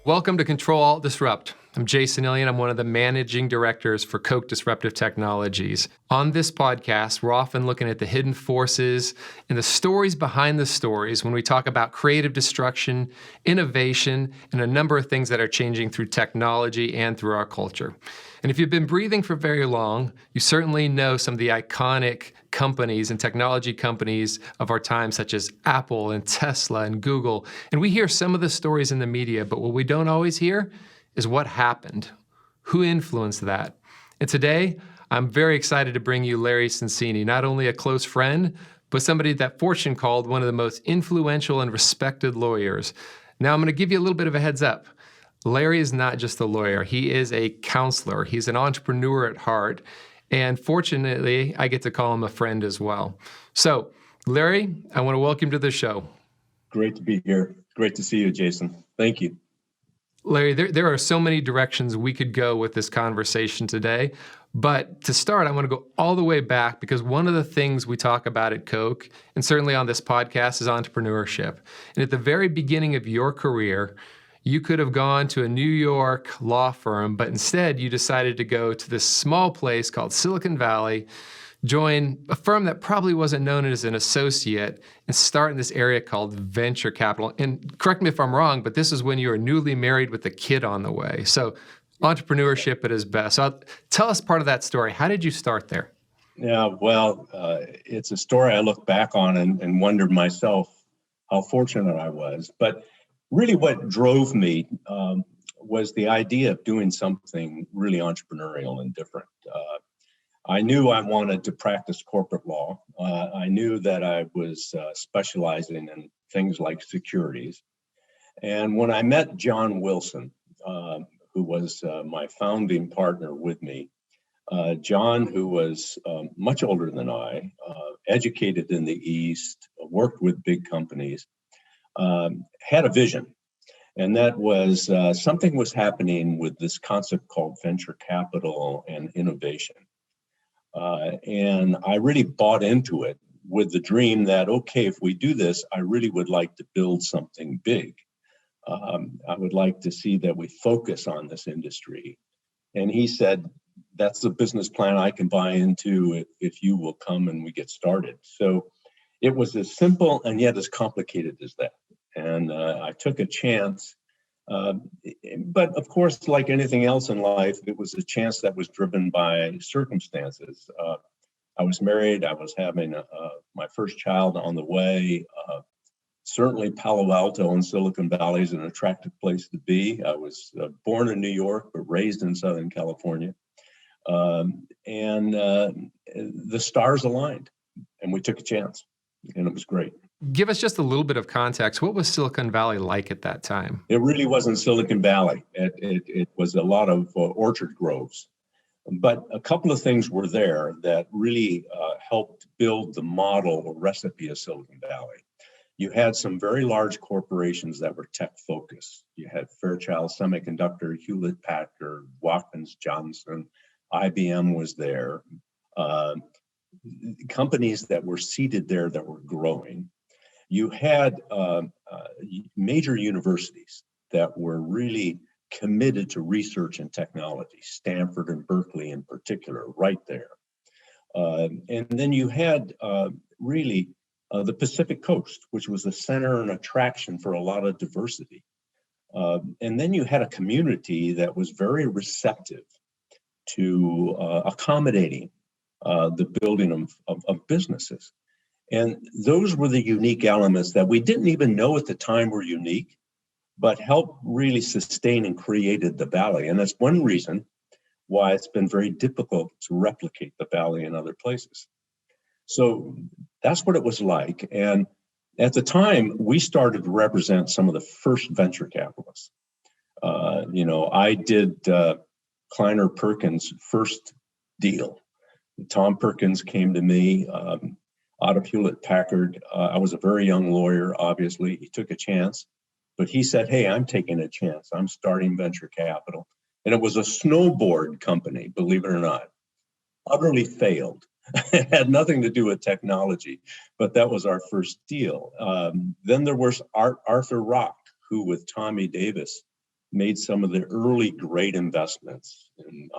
Welcome to Ctrl Alt Disrupt. I'm Jason Illian. I'm one of the managing directors for Koch Disruptive Technologies. On this podcast, we're often looking at the hidden forces and the stories behind the stories when we talk about creative destruction, innovation, and a number of things that are changing through technology and through our culture. And if you've been breathing for very long, you certainly know some of the iconic companies and technology companies of our time, such as Apple and Tesla and Google. And we hear some of the stories in the media, but what we don't always hear is what happened, who influenced that. And today, I'm very excited to bring you Larry Sonsini, not only a close friend, but somebody that Fortune called one of the most influential and respected lawyers. Now, I'm going to give you a little bit of a heads up. Larry is not just a lawyer. He is a counselor. He's an entrepreneur at heart. And fortunately, I get to call him a friend as well. So, Larry, I want to welcome you to the show. Great to be here. Great to see you, Jason. Thank you. Larry, there are so many directions we could go with this conversation today. But to start, I want to go all the way back because one of the things we talk about at Koch, and certainly on this podcast, is entrepreneurship. And at the very beginning of your career, you could have gone to a New York law firm, but instead you decided to go to this small place called Silicon Valley, join a firm that probably wasn't known as an associate, and start in this area called venture capital. And correct me if I'm wrong, but this is when you were newly married with a kid on the way. So entrepreneurship at its best. So tell us part of that story. How did you start there? Yeah, well, it's a story I look back on and wondered myself how fortunate I was. But really what drove me was the idea of doing something really entrepreneurial and different. I knew I wanted to practice corporate law. I knew that I was specializing in things like securities. And when I met John Wilson, who was my founding partner with me, John, who was much older than I, educated in the East, worked with big companies, had a vision. And that was something was happening with this concept called venture capital and innovation. And I really bought into it with the dream that, okay, if we do this, I really would like to build something big. I would like to see that we focus on this industry. And he said, that's the business plan I can buy into if you will come and we get started. So it was as simple and yet as complicated as that. And I took a chance. But of course, like anything else in life, it was a chance that was driven by circumstances. I was married. I was having my first child on the way. Certainly Palo Alto and Silicon Valley is an attractive place to be. I was born in New York, but raised in Southern California. And the stars aligned and we took a chance and it was great. Give us just a little bit of context. What was Silicon Valley like at that time? It really wasn't Silicon Valley. It was a lot of orchard groves. But a couple of things were there that really helped build the model or recipe of Silicon Valley. You had some very large corporations that were tech focused. You had Fairchild Semiconductor, Hewlett Packard, Watkins Johnson, IBM was there. Companies that were seated there that were growing. You had major universities that were really committed to research and technology, Stanford and Berkeley in particular, right there. And then you had really the Pacific Coast, which was a center and attraction for a lot of diversity. And then you had a community that was very receptive to accommodating the building of businesses. And those were the unique elements that we didn't even know at the time were unique, but helped really sustain and created the Valley. And that's one reason why it's been very difficult to replicate the Valley in other places. So that's what it was like. And at the time, we started to represent some of the first venture capitalists. I did Kleiner Perkins' first deal. Tom Perkins came to me out of Hewlett Packard. I was a very young lawyer, obviously. He took a chance, but he said, hey, I'm taking a chance. I'm starting venture capital. And it was a snowboard company, believe it or not. Utterly failed. It had nothing to do with technology, but that was our first deal. Then there was Arthur Rock, who with Tommy Davis made some of the early great investments in,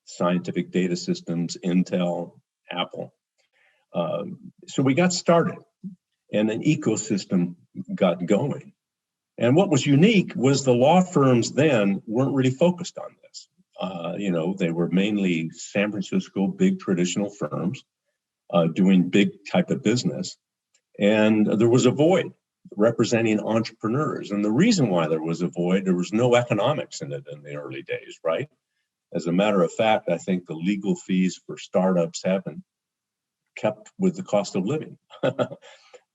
scientific data systems, Intel, Apple. So we got started, and an ecosystem got going. And what was unique was the law firms then weren't really focused on this. They were mainly San Francisco, big traditional firms doing big type of business. And there was a void representing entrepreneurs. And the reason why there was a void, there was no economics in it in the early days, right? As a matter of fact, I think the legal fees for startups haven't kept with the cost of living.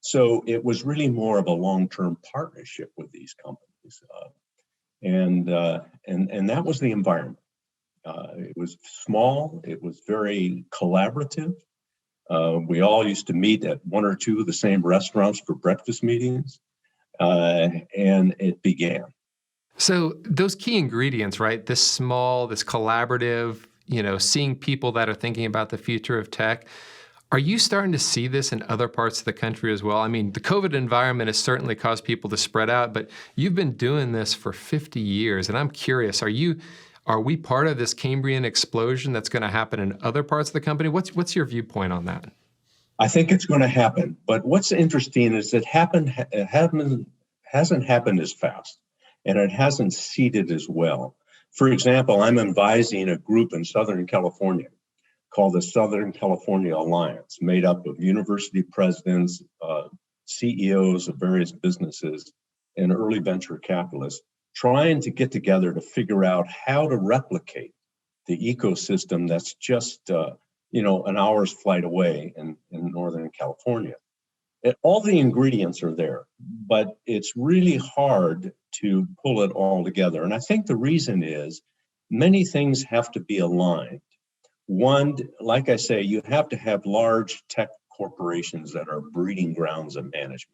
So it was really more of a long-term partnership with these companies. And that was the environment. It was small, it was very collaborative. We all used to meet at one or two of the same restaurants for breakfast meetings, and it began. So those key ingredients, right? This small, this collaborative, seeing people that are thinking about the future of tech. Are you starting to see this in other parts of the country as well? I mean, the COVID environment has certainly caused people to spread out, but you've been doing this for 50 years. And I'm curious, are we part of this Cambrian explosion that's going to happen in other parts of the company? What's your viewpoint on that? I think it's going to happen. But what's interesting is it hasn't happened as fast, and it hasn't seeded as well. For example, I'm advising a group in Southern California called the Southern California Alliance, made up of university presidents, CEOs of various businesses, and early venture capitalists, trying to get together to figure out how to replicate the ecosystem that's just an hour's flight away in Northern California. All the ingredients are there, but it's really hard to pull it all together. And I think the reason is many things have to be aligned. One, like I say, you have to have large tech corporations that are breeding grounds of management.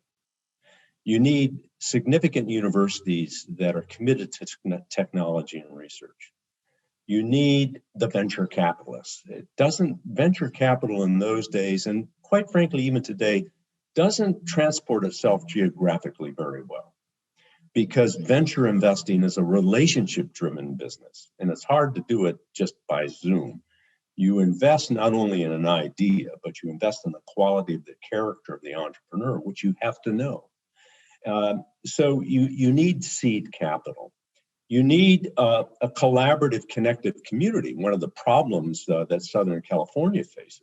You need significant universities that are committed to technology and research. You need the venture capitalists. Venture capital in those days, and quite frankly, even today, doesn't transport itself geographically very well, because venture investing is a relationship-driven business, and it's hard to do it just by Zoom. You invest not only in an idea, but you invest in the quality of the character of the entrepreneur, which you have to know. So you need seed capital. You need a collaborative, connected community. One of the problems that Southern California faces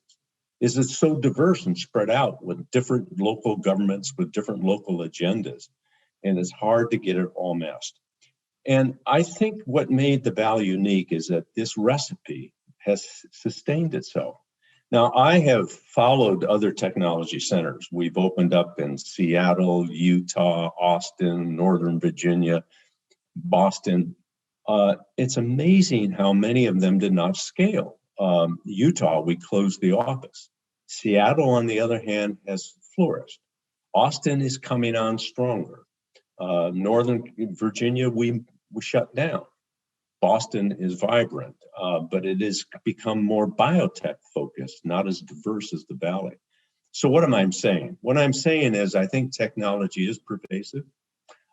is it's so diverse and spread out with different local governments, with different local agendas, and it's hard to get it all meshed. And I think what made the Valley unique is that this recipe has sustained itself. Now, I have followed other technology centers. We've opened up in Seattle, Utah, Austin, Northern Virginia, Boston. It's amazing how many of them did not scale. Utah, we closed the office. Seattle, on the other hand, has flourished. Austin is coming on stronger. Northern Virginia, we shut down. Boston is vibrant, but it has become more biotech focused, not as diverse as the Valley. So what am I saying? What I'm saying is I think technology is pervasive.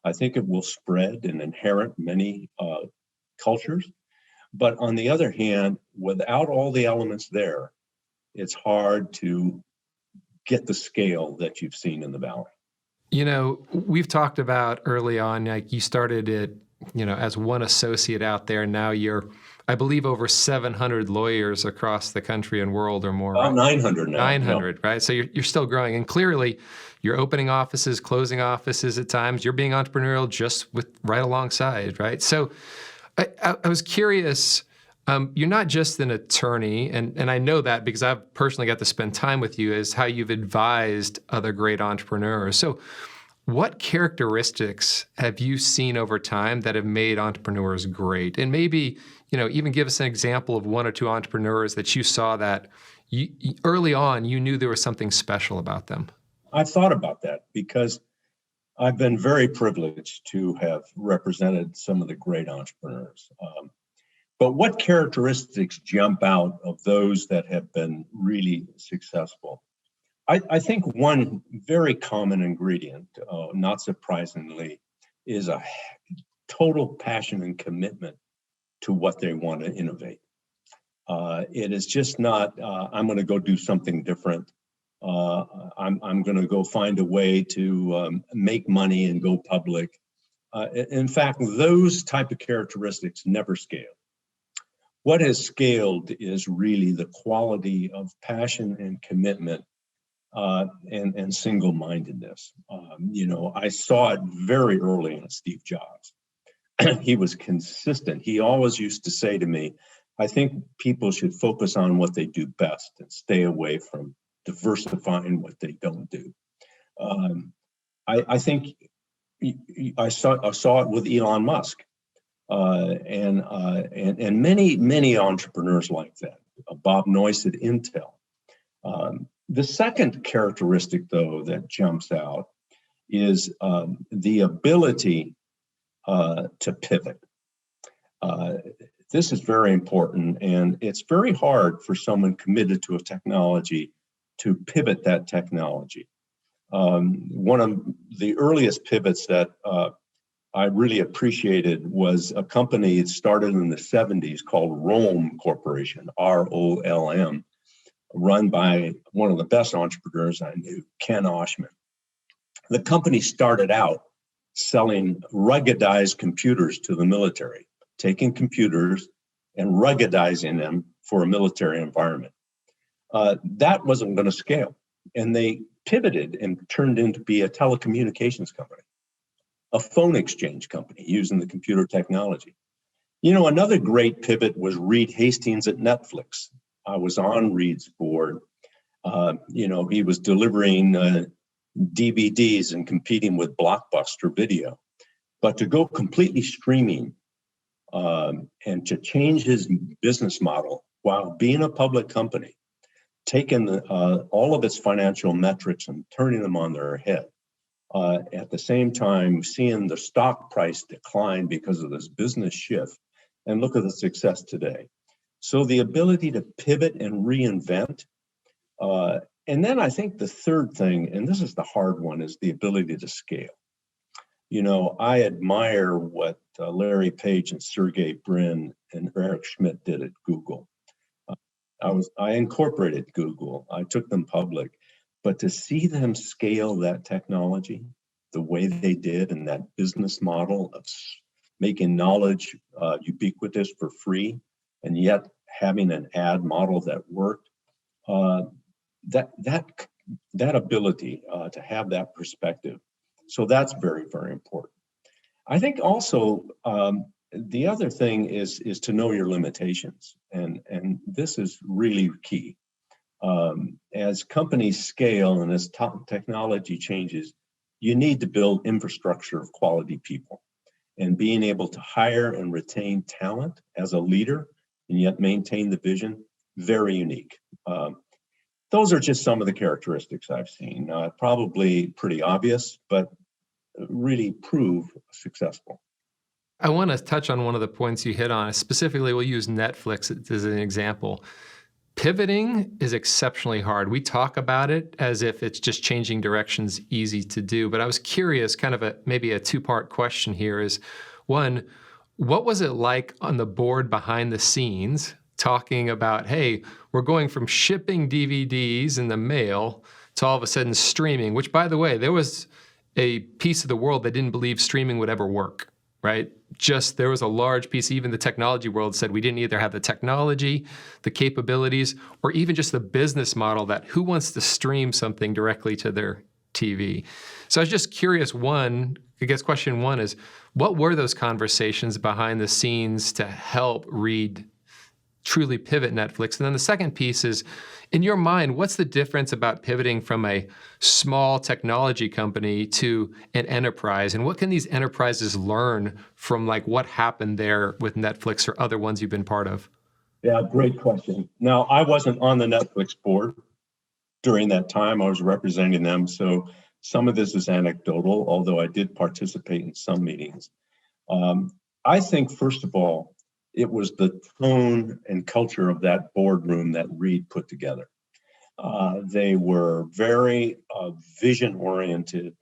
I think it will spread and inherit many cultures. But on the other hand, without all the elements there, it's hard to get the scale that you've seen in the Valley. We've talked about early on, like you started it, as one associate out there. Now you're, I believe, over 700 lawyers across the country and world or more. About 900 now. 900, right? So you're still growing. And clearly, you're opening offices, closing offices at times. You're being entrepreneurial just with right alongside, right? So I was curious, you're not just an attorney, and I know that because I've personally got to spend time with you, as how you've advised other great entrepreneurs. So what characteristics have you seen over time that have made entrepreneurs great? And maybe, even give us an example of one or two entrepreneurs that you saw that early on, you knew there was something special about them. I thought about that because I've been very privileged to have represented some of the great entrepreneurs. But what characteristics jump out of those that have been really successful? I think one very common ingredient, not surprisingly, is a total passion and commitment to what they want to innovate. It is just not, I'm going to go do something different. I'm going to go find a way to make money and go public. In fact, those type of characteristics never scale. What has scaled is really the quality of passion and commitment and single-mindedness. I saw it very early in Steve Jobs. He was consistent. He always used to say to me, I think people should focus on what they do best and stay away from diversifying what they don't do. I think I saw it with Elon Musk and many entrepreneurs like that. Bob Noyce at Intel. The second characteristic, though, that jumps out is the ability to pivot. This is very important, and it's very hard for someone committed to a technology to pivot that technology. One of the earliest pivots that I really appreciated was a company that started in the 70s called Rome Corporation, ROLM, run by one of the best entrepreneurs I knew, Ken Oshman. The company started out selling ruggedized computers to the military, taking computers and ruggedizing them for a military environment. That wasn't going to scale. And they pivoted and turned into be a telecommunications company, a phone exchange company using the computer technology. Another great pivot was Reed Hastings at Netflix. I was on Reed's board. He was delivering DVDs and competing with Blockbuster Video. But to go completely streaming and to change his business model while being a public company, taking all of its financial metrics and turning them on their head. At the same time, seeing the stock price decline because of this business shift, and look at the success today. So the ability to pivot and reinvent. And then I think the third thing, and this is the hard one, is the ability to scale. I admire what Larry Page and Sergey Brin and Eric Schmidt did at Google. I incorporated Google. I took them public. But to see them scale that technology the way they did and that business model of making knowledge ubiquitous for free and yet having an ad model that worked, that ability to have that perspective. So that's very, very important. I think also the other thing is to know your limitations. And this is really key. As companies scale and as technology changes, you need to build infrastructure of quality people. And being able to hire and retain talent as a leader and yet maintain the vision, very unique. Those are just some of the characteristics I've seen. Probably pretty obvious, but really prove successful. I want to touch on one of the points you hit on. Specifically, we'll use Netflix as an example. Pivoting is exceptionally hard. We talk about it as if it's just changing directions, easy to do. But I was curious, kind of maybe a two-part question here is, one, what was it like on the board behind the scenes talking about, hey, we're going from shipping DVDs in the mail to all of a sudden streaming, which, by the way, there was a piece of the world that didn't believe streaming would ever work, right? Just there was a large piece, even the technology world said we didn't either have the technology, the capabilities, or even just the business model that who wants to stream something directly to their TV. So I was just curious, question one is, what were those conversations behind the scenes to help Reed truly pivot Netflix? And then the second piece is, in your mind, what's the difference about pivoting from a small technology company to an enterprise? And what can these enterprises learn from what happened there with Netflix or other ones you've been part of? Yeah, great question. Now, I wasn't on the Netflix board during that time. I was representing them. So some of this is anecdotal, although I did participate in some meetings. I think, first of all, it was the tone and culture of that boardroom that Reed put together. They were very vision-oriented,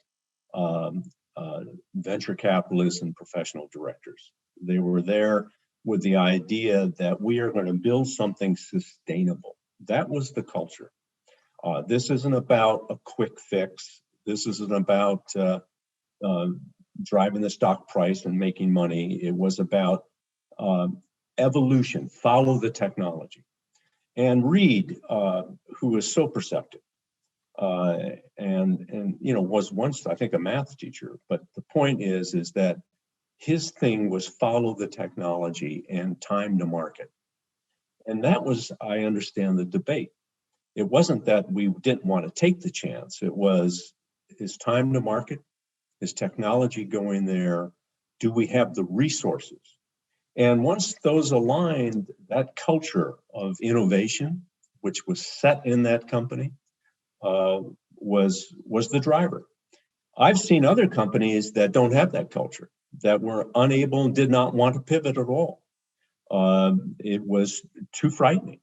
venture capitalists and professional directors. They were there with the idea that we are going to build something sustainable. That was the culture. This isn't about a quick fix. This isn't about driving the stock price and making money. It was about evolution, follow the technology. And Reed, who was so perceptive, and was once, I think, a math teacher. But the point is that his thing was follow the technology and time to market. And that was, I understand, the debate. It wasn't that we didn't want to take the chance. It was, is time to market? Is technology going there? Do we have the resources? And once those aligned, that culture of innovation, which was set in that company, was the driver. I've seen other companies that don't have that culture, that were unable and did not want to pivot at all. It was too frightening.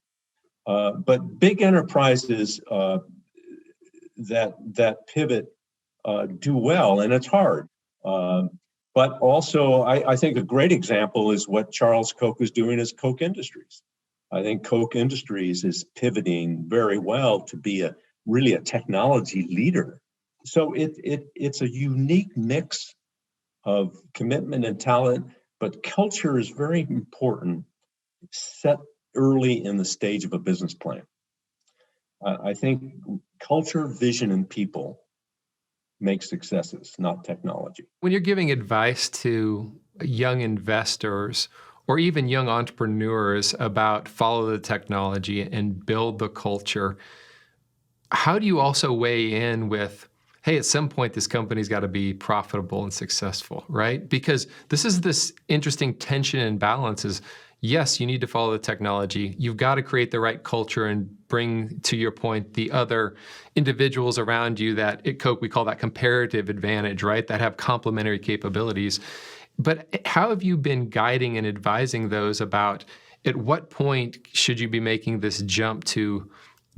But big enterprises that pivot do well, and it's hard. But also, I think a great example is what Charles Koch is doing as Koch Industries. I think Koch Industries is pivoting very well to be really a technology leader. So it's a unique mix of commitment and talent, but culture is very important, set early in the stage of a business plan. I think culture, vision, and people make successes, not technology. When you're giving advice to young investors or even young entrepreneurs about follow the technology and build the culture, how do you also weigh in with, hey, at some point this company's got to be profitable and successful, right? Because this is this interesting tension and balance is, yes, you need to follow the technology. You've got to create the right culture and bring, to your point, the other individuals around you that at Koch, we call that comparative advantage, right? That have complementary capabilities. But how have you been guiding and advising those about at what point should you be making this jump to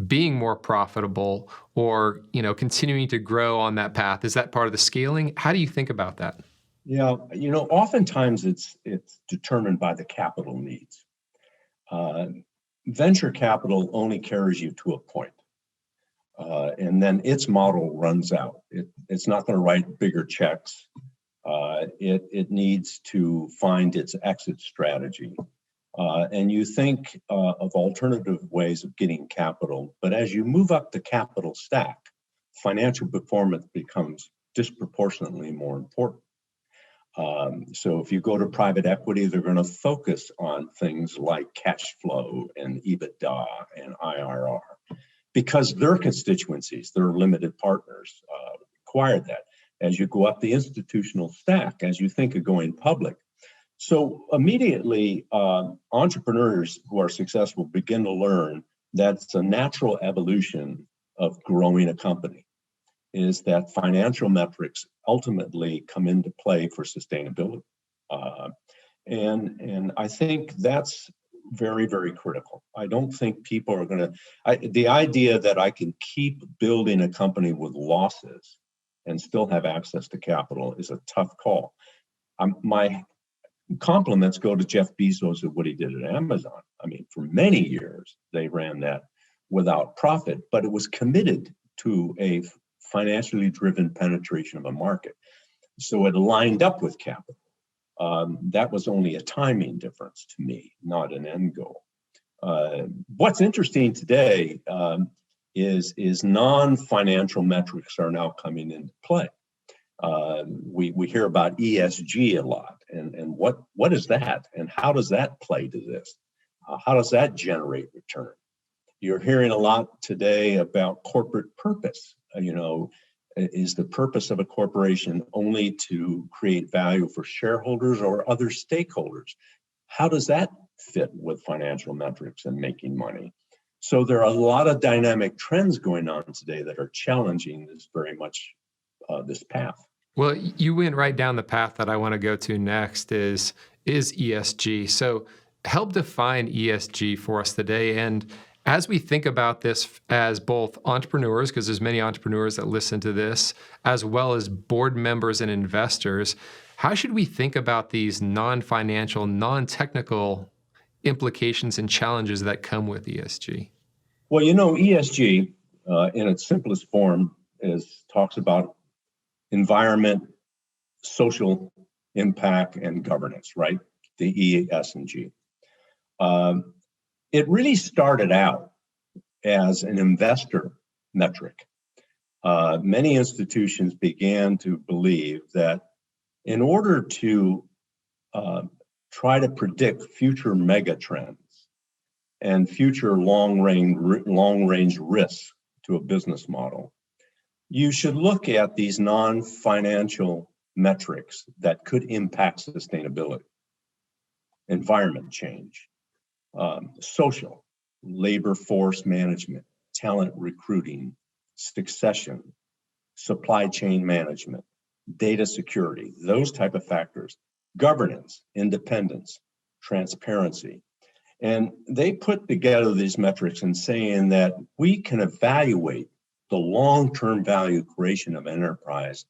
being more profitable or, continuing to grow on that path? Is that part of the scaling? How do you think about that? Yeah, oftentimes it's determined by the capital needs. Venture capital only carries you to a point, and then its model runs out. It's not going to write bigger checks. It needs to find its exit strategy. And you think of alternative ways of getting capital, but as you move up the capital stack, financial performance becomes disproportionately more important. So if you go to private equity, they're going to focus on things like cash flow and EBITDA and IRR because their constituencies, their limited partners, require that. As you go up the institutional stack, as you think of going public. So immediately, entrepreneurs who are successful begin to learn that it's a natural evolution of growing a company, is that financial metrics ultimately come into play for sustainability. And I think that's very, very critical. I don't think people are going to, the idea that I can keep building a company with losses and still have access to capital is a tough call. My compliments go to Jeff Bezos and what he did at Amazon. I mean, for many years, they ran that without profit, but it was committed to a financially driven penetration of a market. So it lined up with capital. That was only a timing difference to me, not an end goal. What's interesting today is non-financial metrics are now coming into play. We hear about ESG a lot, and what is that, and how does that play to this? How does that generate return? You're hearing a lot today about corporate purpose. Is the purpose of a corporation only to create value for shareholders or other stakeholders? How does that fit with financial metrics and making money? So there are a lot of dynamic trends going on today that are challenging this very much this path. Well, you went right down the path that I want to go to next is ESG. So help define ESG for us today. And As we think about this as both entrepreneurs, because there's many entrepreneurs that listen to this, as well as board members and investors, how should we think about these non-financial, non-technical implications and challenges that come with ESG? Well, ESG in its simplest form talks about environment, social impact, and governance, right? The E, S, and G. It really started out as an investor metric. Many institutions began to believe that in order to try to predict future mega trends and future long-range risks to a business model, you should look at these non-financial metrics that could impact sustainability, environment change, social, labor force management, talent recruiting, succession, supply chain management, data security, those type of factors, governance, independence, transparency. And they put together these metrics and saying that we can evaluate the long-term value creation of an enterprise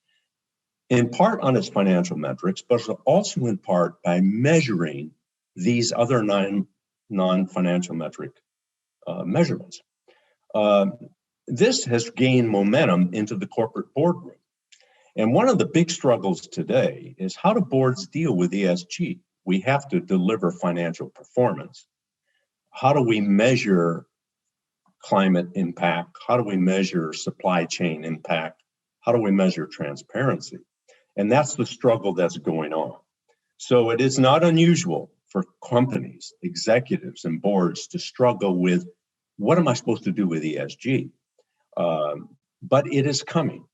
in part on its financial metrics, but also in part by measuring these other non-financial metric measurements. This has gained momentum into the corporate boardroom. And one of the big struggles today is how do boards deal with ESG? We have to deliver financial performance. How do we measure climate impact? How do we measure supply chain impact? How do we measure transparency? And that's the struggle that's going on. So it is not unusual for companies, executives, and boards to struggle with, what am I supposed to do with ESG? But it is coming.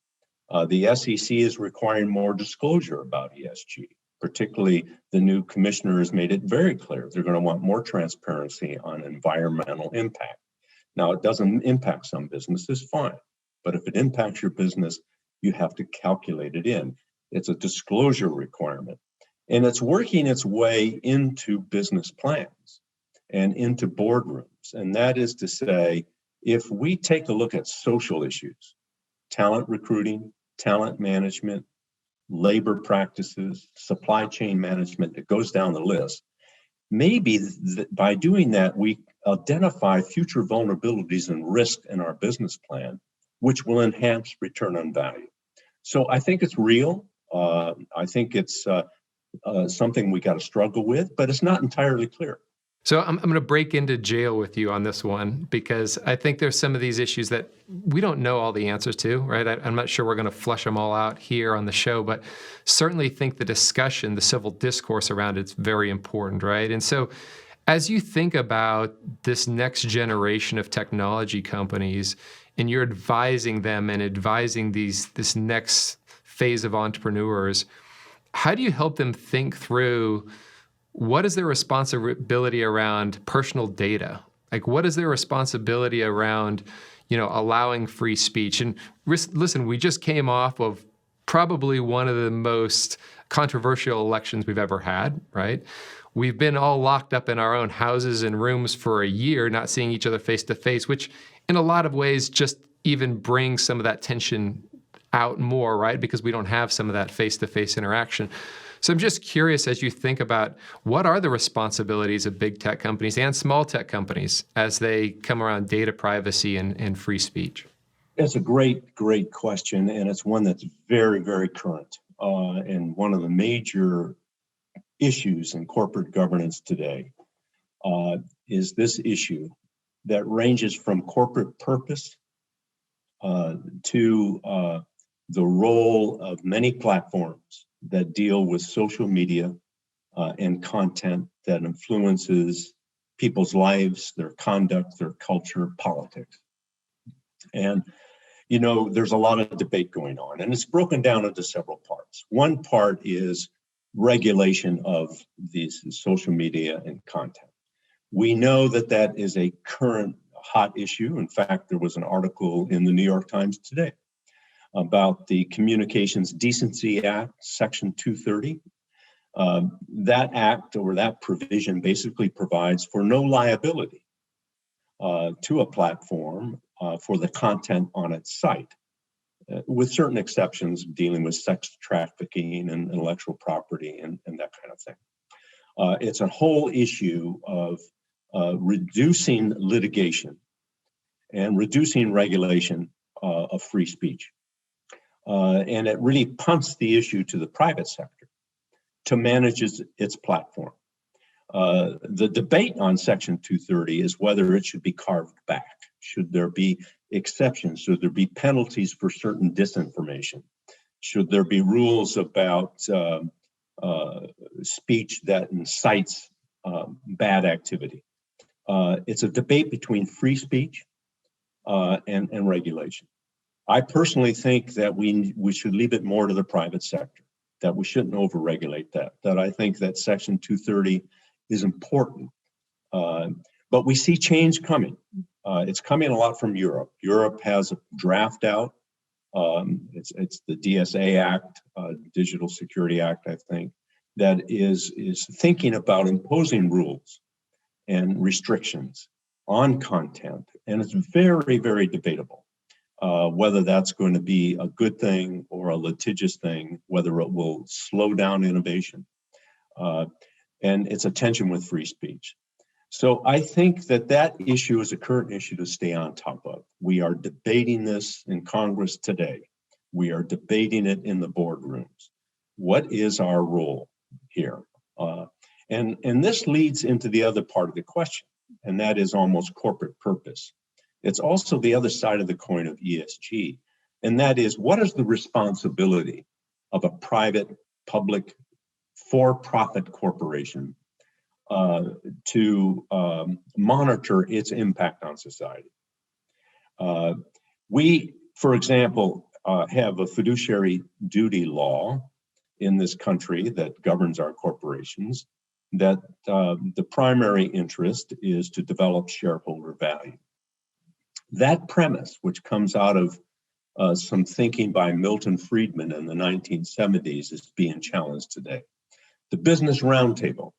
The SEC is requiring more disclosure about ESG. Particularly, the new commissioner has made it very clear they're going to want more transparency on environmental impact. Now, it doesn't impact some businesses, fine. But if it impacts your business, you have to calculate it in. It's a disclosure requirement. And it's working its way into business plans and into boardrooms. And that is to say, if we take a look at social issues, talent recruiting, talent management, labor practices, supply chain management, it goes down the list. Maybe by doing that, we identify future vulnerabilities and risk in our business plan, which will enhance return on value. So I think it's real. I think it's something we got to struggle with, but it's not entirely clear. So I'm going to break into jail with you on this one, because I think there's some of these issues that we don't know all the answers to, right? I'm not sure we're going to flush them all out here on the show, but certainly think the discussion, the civil discourse around it's very important, right? And so as you think about this next generation of technology companies and you're advising them and advising this next phase of entrepreneurs, how do you help them think through what is their responsibility around personal data? Like, what is their responsibility around, allowing free speech? And listen, we just came off of probably one of the most controversial elections we've ever had, right? We've been all locked up in our own houses and rooms for a year, not seeing each other face to face, which in a lot of ways just even brings some of that tension out more, right? Because we don't have some of that face-to-face interaction. So I'm just curious, as you think about what are the responsibilities of big tech companies and small tech companies as they come around data privacy and free speech? It's a great, great question, and it's one that's very, very current. And one of the major issues in corporate governance today is this issue that ranges from corporate purpose to the role of many platforms that deal with social media and content that influences people's lives, their conduct, their culture, politics. And, there's a lot of debate going on, and it's broken down into several parts. One part is regulation of these social media and content. We know that is a current hot issue. In fact, there was an article in the New York Times today about the Communications Decency Act, Section 230. That act or that provision basically provides for no liability to a platform for the content on its site, with certain exceptions dealing with sex trafficking and intellectual property and that kind of thing. It's a whole issue of reducing litigation and reducing regulation of free speech. And it really punts the issue to the private sector to manage its platform. The debate on Section 230 is whether it should be carved back. Should there be exceptions? Should there be penalties for certain disinformation? Should there be rules about speech that incites bad activity? It's a debate between free speech and regulation. I personally think that we should leave it more to the private sector, that we shouldn't overregulate that I think that Section 230 is important. But we see change coming. It's coming a lot from Europe. Europe has a draft out. It's the DSA Act, Digital Security Act, I think, that is thinking about imposing rules and restrictions on content. And it's very, very debatable whether that's going to be a good thing or a litigious thing, whether it will slow down innovation. And it's a tension with free speech. So I think that issue is a current issue to stay on top of. We are debating this in Congress today. We are debating it in the boardrooms. What is our role here? And this leads into the other part of the question, and that is almost corporate purpose. It's also the other side of the coin of ESG, and that is, what is the responsibility of a private, public, for-profit corporation to monitor its impact on society? We, for example, have a fiduciary duty law in this country that governs our corporations, that the primary interest is to develop shareholder value. That premise, which comes out of some thinking by Milton Friedman in the 1970s, is being challenged today. The Business Roundtable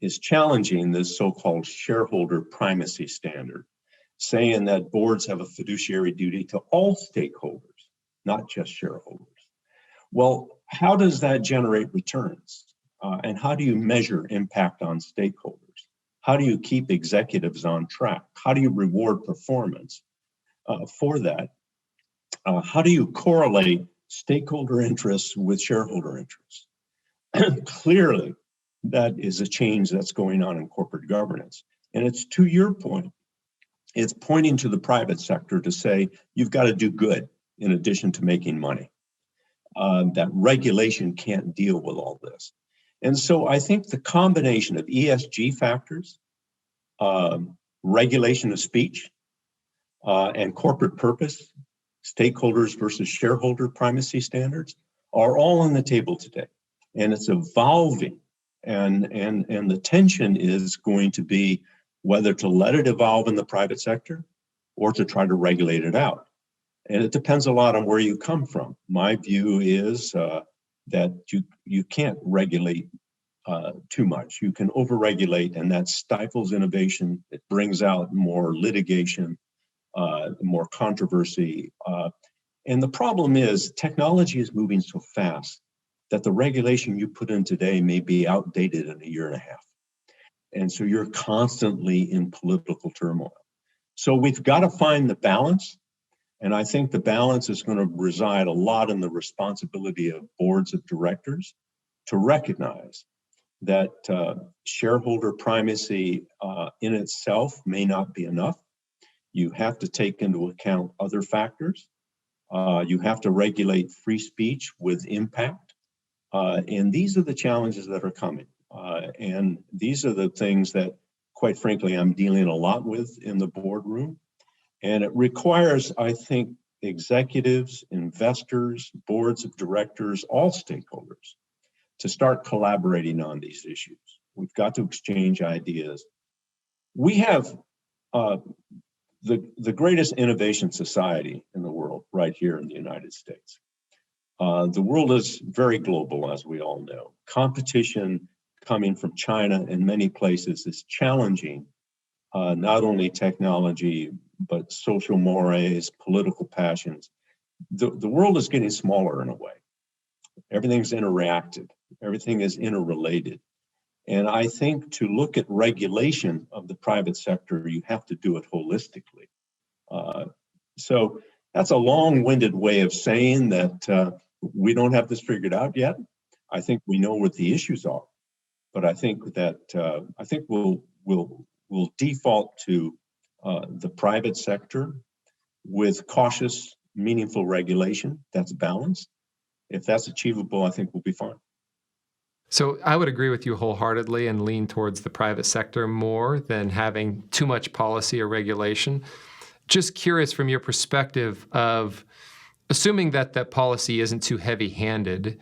is challenging this so-called shareholder primacy standard, saying that boards have a fiduciary duty to all stakeholders, not just shareholders. Well, how does that generate returns? And how do you measure impact on stakeholders? How do you keep executives on track? How do you reward performance for that? How do you correlate stakeholder interests with shareholder interests? Clearly, that is a change that's going on in corporate governance. And it's to your point, it's pointing to the private sector to say, you've got to do good in addition to making money. That regulation can't deal with all this. And so I think the combination of ESG factors, regulation of speech, and corporate purpose, stakeholders versus shareholder primacy standards, are all on the table today. And it's evolving. And the tension is going to be whether to let it evolve in the private sector or to try to regulate it out. And it depends a lot on where you come from. My view is that you can't regulate too much. You can overregulate, and that stifles innovation. It brings out more litigation, more controversy. And the problem is technology is moving so fast that the regulation you put in today may be outdated in a year and a half. And so you're constantly in political turmoil. So we've got to find the balance. And I think the balance is going to reside a lot in the responsibility of boards of directors to recognize that shareholder primacy in itself may not be enough. You have to take into account other factors. You have to regulate free speech with impact. And these are the challenges that are coming. And these are the things that, quite frankly, I'm dealing a lot with in the boardroom. And it requires, I think, executives, investors, boards of directors, all stakeholders to start collaborating on these issues. We've got to exchange ideas. We have the greatest innovation society in the world right here in the United States. The world is very global, as we all know. Competition coming from China and many places is challenging not only technology, but social mores, political passions. The world is getting smaller in a way. Everything's interacted, everything is interrelated. And I think to look at regulation of the private sector, you have to do it holistically. So that's a long-winded way of saying that we don't have this figured out yet. I think we know what the issues are, but I think that we'll default to the private sector with cautious, meaningful regulation that's balanced. If that's achievable, I think we'll be fine. So I would agree with you wholeheartedly and lean towards the private sector more than having too much policy or regulation. Just curious from your perspective of assuming that that policy isn't too heavy-handed,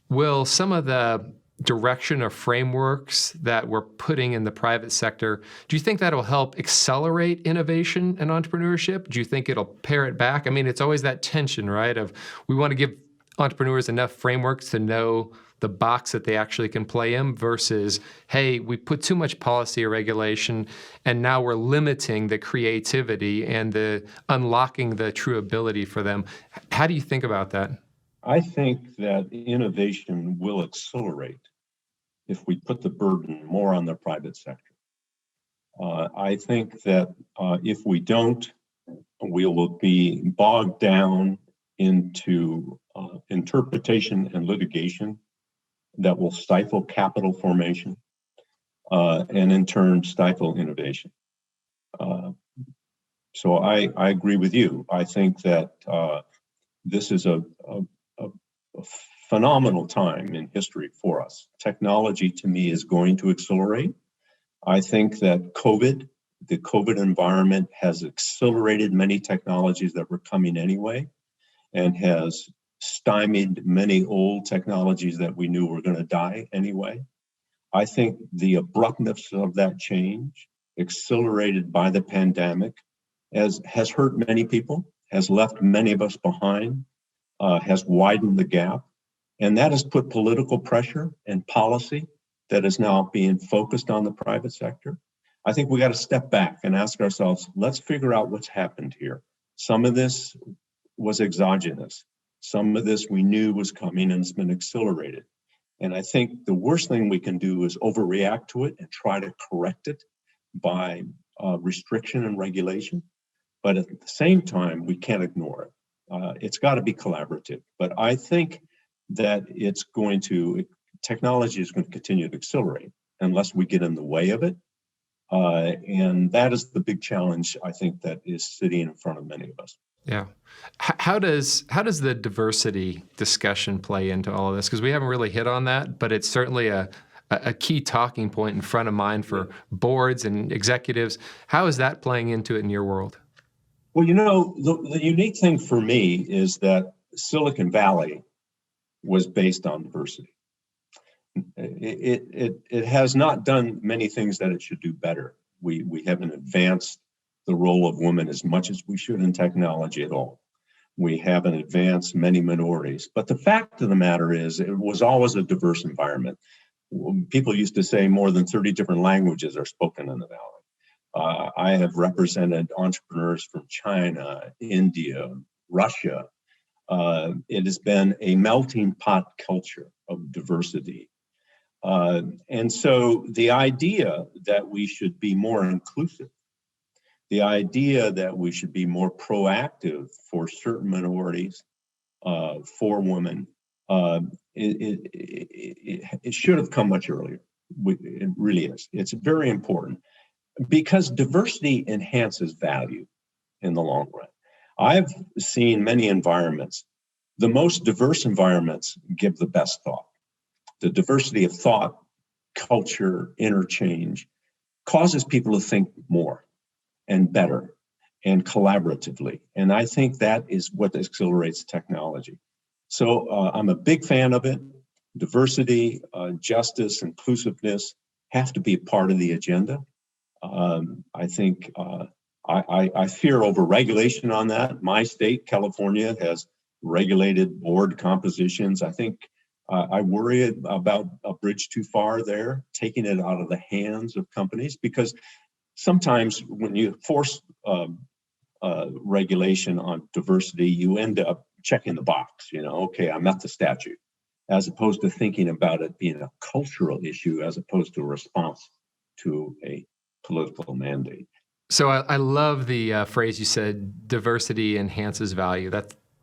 will some of the direction or frameworks that we're putting in the private sector, do you think that'll help accelerate innovation and entrepreneurship? Do you think it'll pare it back? I mean, it's always that tension, right? Of we want to give entrepreneurs enough frameworks to know the box that they actually can play in versus, hey, we put too much policy or regulation and now we're limiting the creativity and the unlocking the true ability for them. How do you think about that? I think that innovation will accelerate if we put the burden more on the private sector. I think that if we don't, we will be bogged down into interpretation and litigation that will stifle capital formation and in turn stifle innovation. So I agree with you. I think that this is a phenomenal time in history for us. Technology to me is going to accelerate. I think that the COVID environment has accelerated many technologies that were coming anyway and has stymied many old technologies that we knew were going to die anyway. I think the abruptness of that change, accelerated by the pandemic, has hurt many people, has left many of us behind, has widened the gap, and that has put political pressure and policy that is now being focused on the private sector. I think we got to step back and ask ourselves, let's figure out what's happened here. Some of this was exogenous. Some of this we knew was coming and it's been accelerated. And I think the worst thing we can do is overreact to it and try to correct it by restriction and regulation. But at the same time, we can't ignore it. It's got to be collaborative. But I think that technology is going to continue to accelerate unless we get in the way of it. And that is the big challenge, I think, that is sitting in front of many of us. Yeah. How does the diversity discussion play into all of this? Because we haven't really hit on that, but it's certainly a key talking point in front of mind for boards and executives. How is that playing into it in your world? Well, the unique thing for me is that Silicon Valley was based on diversity. It has not done many things that it should do better. We haven't advanced the role of women as much as we should in technology at all. We haven't advanced many minorities. But the fact of the matter is, it was always a diverse environment. People used to say more than 30 different languages are spoken in the Valley. I have represented entrepreneurs from China, India, Russia. It has been a melting pot culture of diversity. And so the idea that we should be more inclusive, the idea that we should be more proactive for certain minorities, for women, it should have come much earlier. It really is. It's very important because diversity enhances value in the long run. I've seen many environments. The most diverse environments give the best thought. The diversity of thought, culture, interchange causes people to think more and better and collaboratively. And I think that is what accelerates technology. So I'm a big fan of it. Diversity, justice, inclusiveness have to be a part of the agenda. I think I fear overregulation on that. My state, California, has regulated board compositions. I think I worry about a bridge too far there, taking it out of the hands of companies, because sometimes when you force regulation on diversity, you end up checking the box, okay, I met the statute, as opposed to thinking about it being a cultural issue as opposed to a response to a political mandate. So I love the phrase you said, diversity enhances value.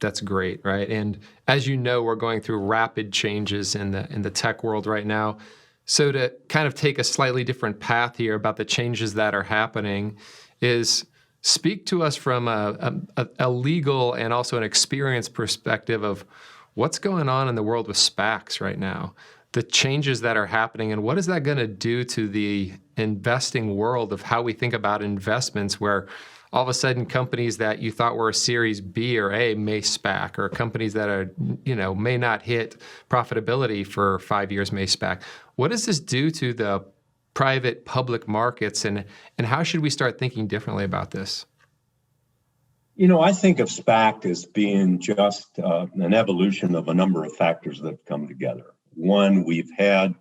That's great, right? And as you know, we're going through rapid changes in the tech world right now. So to kind of take a slightly different path here about the changes that are happening is speak to us from a legal and also an experience perspective of what's going on in the world with SPACs right now, the changes that are happening, and what is that going to do to the investing world of how we think about investments, where all of a sudden companies that you thought were a Series B or A may SPAC, or companies that are, may not hit profitability for 5 years may SPAC. What does this do to the private public markets, and how should we start thinking differently about this? I think of SPAC as being just an evolution of a number of factors that have come together. One, we've had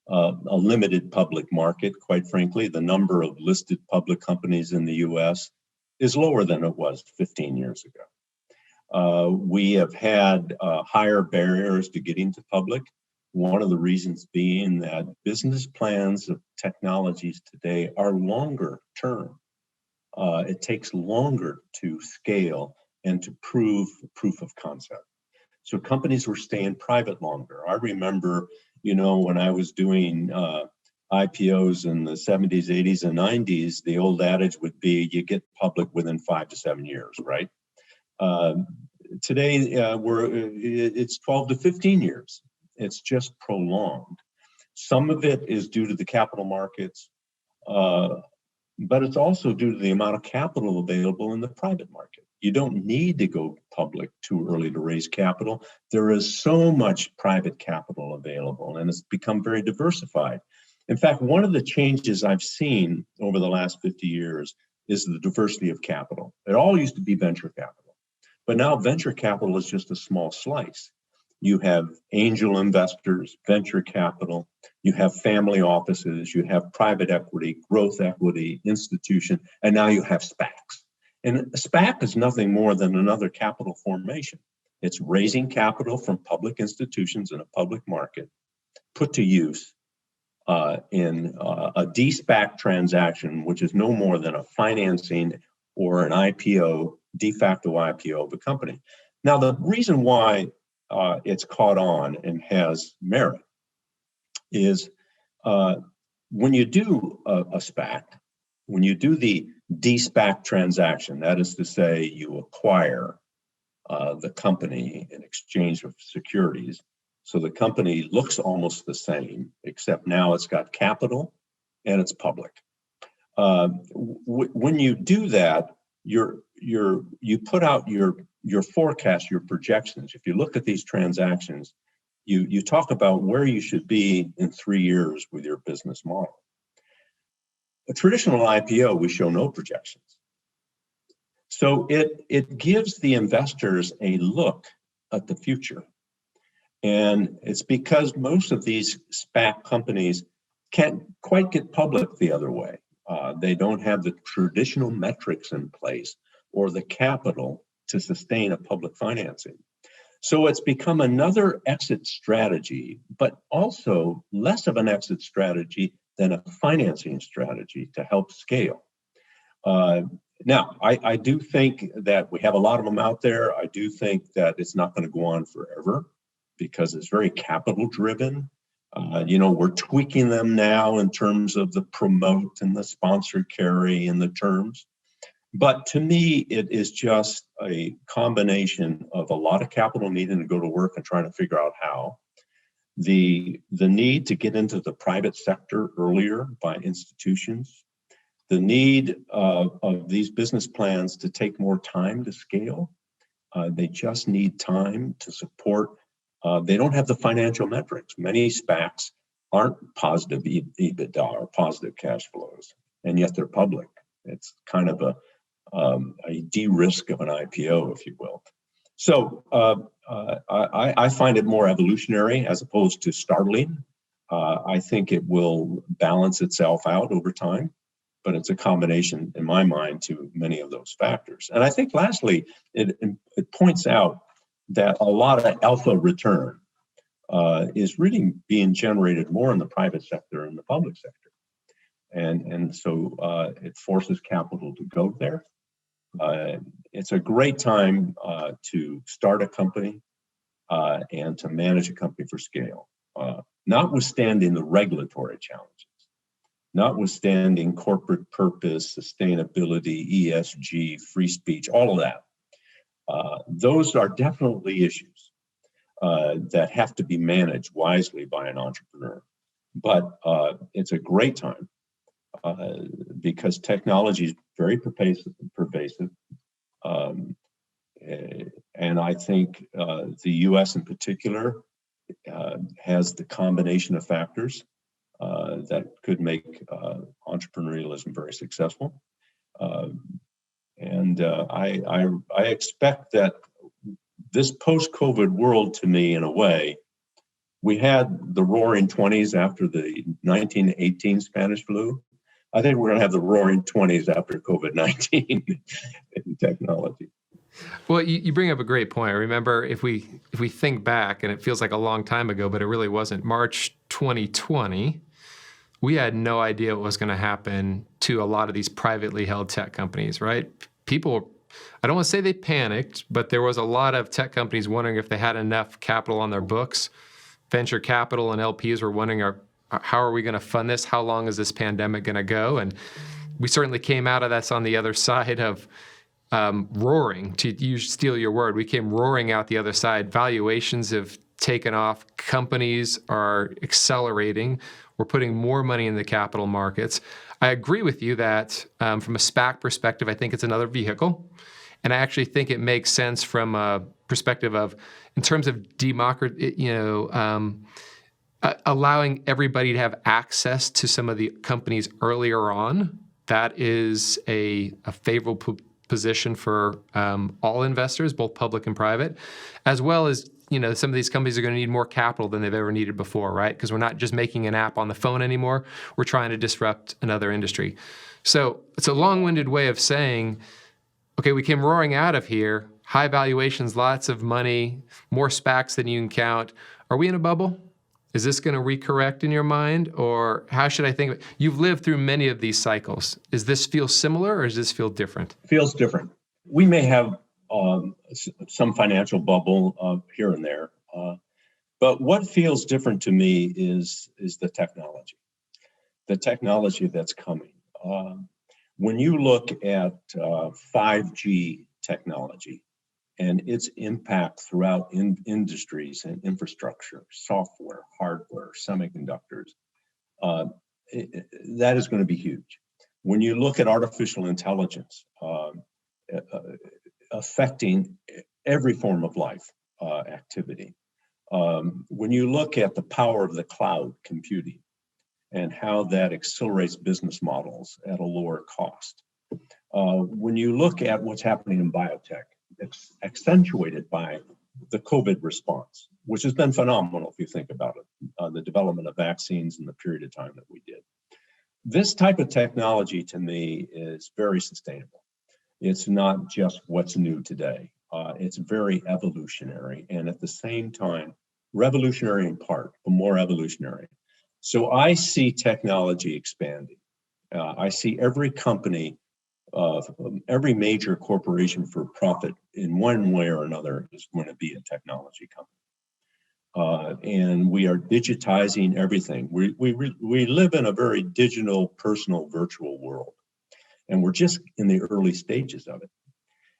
a limited public market. Quite frankly, the number of listed public companies in the U.S. is lower than it was 15 years ago. We have had higher barriers to getting to public. One of the reasons being that business plans of technologies today are longer term. It takes longer to scale and to prove proof of concept. So companies were staying private longer. I remember, when I was doing IPOs in the 70s, 80s, and 90s, the old adage would be you get public within 5 to 7 years, right? Today, it's 12 to 15 years. It's just prolonged. Some of it is due to the capital markets, but it's also due to the amount of capital available in the private market. You don't need to go public too early to raise capital. There is so much private capital available, and it's become very diversified. In fact, one of the changes I've seen over the last 50 years is the diversity of capital. It all used to be venture capital, but now venture capital is just a small slice. You have angel investors, venture capital, you have family offices, you have private equity, growth equity, institution, and now you have SPACs. And a SPAC is nothing more than another capital formation. It's raising capital from public institutions in a public market, put to use in a de-SPAC transaction, which is no more than a financing or an IPO, de facto IPO of a company. Now, the reason why it's caught on and has merit is when you do a SPAC, when you do the de-SPAC transaction, that is to say you acquire the company in exchange of securities. So the company looks almost the same, except now it's got capital and it's public. When you do that, you put out your forecast, your projections. If you look at these transactions, you talk about where you should be in 3 years with your business model. A traditional IPO, we show no projections. So it gives the investors a look at the future. And it's because most of these SPAC companies can't quite get public the other way. They don't have the traditional metrics in place or the capital to sustain a public financing. So it's become another exit strategy, but also less of an exit strategy than a financing strategy to help scale. Now, I do think that we have a lot of them out there. I do think that it's not going to go on forever because it's very capital driven. We're tweaking them now in terms of the promote and the sponsor carry and the terms. But to me, it is just a combination of a lot of capital needing to go to work and trying to figure out how. The need to get into the private sector earlier by institutions. The need of these business plans to take more time to scale. They just need time to support. They don't have the financial metrics. Many SPACs aren't positive EBITDA or positive cash flows, and yet they're public. It's kind of a de-risk of an IPO, if you will. So I find it more evolutionary as opposed to startling. I think it will balance itself out over time. but it's a combination, in my mind, to many of those factors. And I think, lastly, it points out that a lot of alpha return is really being generated more in the private sector and the public sector. And so it forces capital to go there. It's a great time to start a company and to manage a company for scale, notwithstanding the regulatory challenges, notwithstanding corporate purpose, sustainability, ESG, free speech, all of that. Those are definitely issues that have to be managed wisely by an entrepreneur. But it's a great time because technology is very pervasive. And I think the US in particular has the combination of factors that could make entrepreneurialism very successful. And I expect that this post-COVID world, to me, in a way, we had the roaring 20s after the 1918 Spanish flu. I think we're going to have the roaring 20s after COVID-19 in technology. Well, you bring up a great point. I remember if we think back, and it feels like a long time ago, but it really wasn't, March 2020, we had no idea what was going to happen to a lot of these privately held tech companies, right? People, I don't want to say they panicked, but there was a lot of tech companies wondering if they had enough capital on their books. Venture capital and LPs were wondering, how are we going to fund this? How long is this pandemic going to go? And we certainly came out of this on the other side of roaring, to steal your word. We came roaring out the other side. Valuations have taken off. Companies are accelerating. We're putting more money in the capital markets. I agree with you that from a SPAC perspective, I think it's another vehicle. And I actually think it makes sense from a perspective of, in terms of allowing everybody to have access to some of the companies earlier on. That is a favorable position for all investors, both public and private, as well as, some of these companies are going to need more capital than they've ever needed before, right? Because we're not just making an app on the phone anymore. We're trying to disrupt another industry. So it's a long-winded way of saying, okay, we came roaring out of here, high valuations, lots of money, more SPACs than you can count. Are we in a bubble? Is this going to recorrect in your mind? Or how should I think of it? You've lived through many of these cycles. Does this feel similar or does this feel different? Feels different. We may have some financial bubble here and there. But what feels different to me is the technology that's coming. When you look at 5G technology and its impact throughout industries and infrastructure, software, hardware, semiconductors, that is going to be huge. When you look at artificial intelligence affecting every form of life activity, when you look at the power of the cloud computing and how that accelerates business models at a lower cost, when you look at what's happening in biotech, it's accentuated by the COVID response, which has been phenomenal if you think about it, the development of vaccines in the period of time that we did. This type of technology, to me, is very sustainable. It's not just what's new today. It's very evolutionary, and at the same time, revolutionary in part, but more evolutionary. So I see technology expanding. I see every company, every major corporation for profit in one way or another is going to be a technology company. And we are digitizing everything. We live in a very digital, personal, virtual world. And we're just in the early stages of it.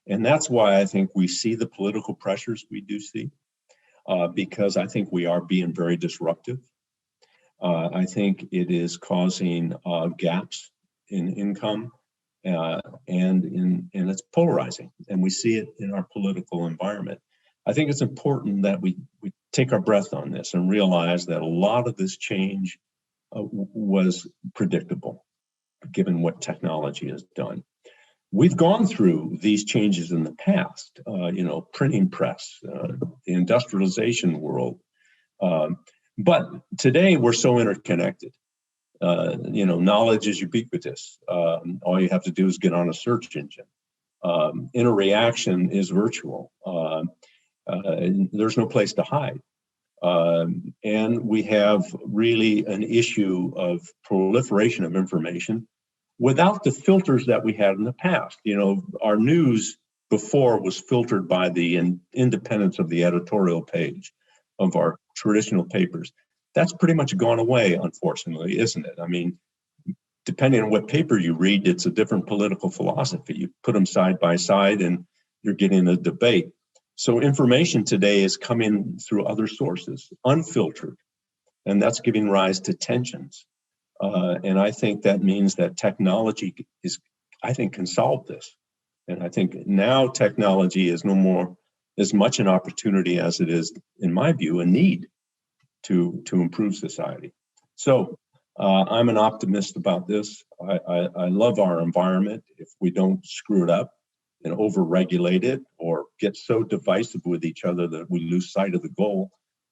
And that's why I think we see the political pressures we do see, because I think we are being very disruptive. I think it is causing gaps in income and it's polarizing. And we see it in our political environment. I think it's important that we take our breath on this and realize that a lot of this change was predictable, given what technology has done. We've gone through these changes in the past, printing press, the industrialization world. But today we're so interconnected Knowledge is ubiquitous. All you have to do is get on a search engine. Interaction is virtual. There's no place to hide. And we have really an issue of proliferation of information without the filters that we had in the past. Our news before was filtered by the independence of the editorial page of our traditional papers. That's pretty much gone away, unfortunately, isn't it? I mean, depending on what paper you read, it's a different political philosophy. You put them side by side and you're getting a debate. So information today is coming through other sources, unfiltered, and that's giving rise to tensions. And I think that means that technology can solve this. And I think now technology is no more as much an opportunity as it is, in my view, a need to improve society. So I'm an optimist about this. I love our environment. If we don't screw it up and overregulate it or get so divisive with each other that we lose sight of the goal,